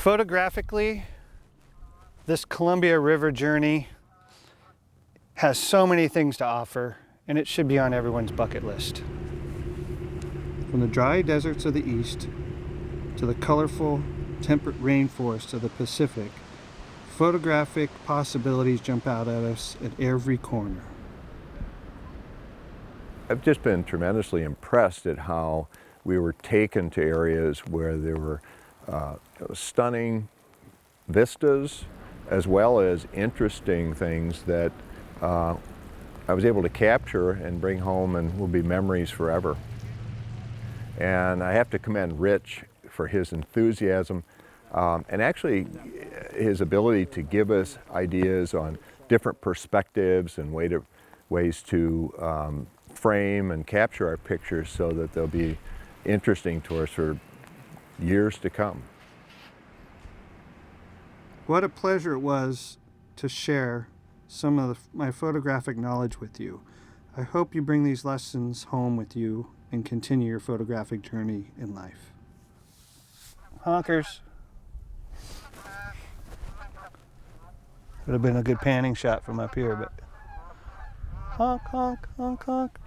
Photographically, this Columbia River journey has so many things to offer, and it should be on everyone's bucket list. From the dry deserts of the east to the colorful, temperate rainforests of the Pacific, photographic possibilities jump out at us at every corner. I've just been tremendously impressed at how we were taken to areas where there were stunning vistas, as well as interesting things that I was able to capture and bring home and will be memories forever. And I have to commend Rich for his enthusiasm and actually his ability to give us ideas on different perspectives and ways to frame and capture our pictures so that they'll be interesting to us for years to come. What a pleasure it was to share some of my photographic knowledge with you. I hope you bring these lessons home with you and continue your photographic journey in life. Honkers. Would have been a good panning shot from up here, but honk, honk, honk, honk.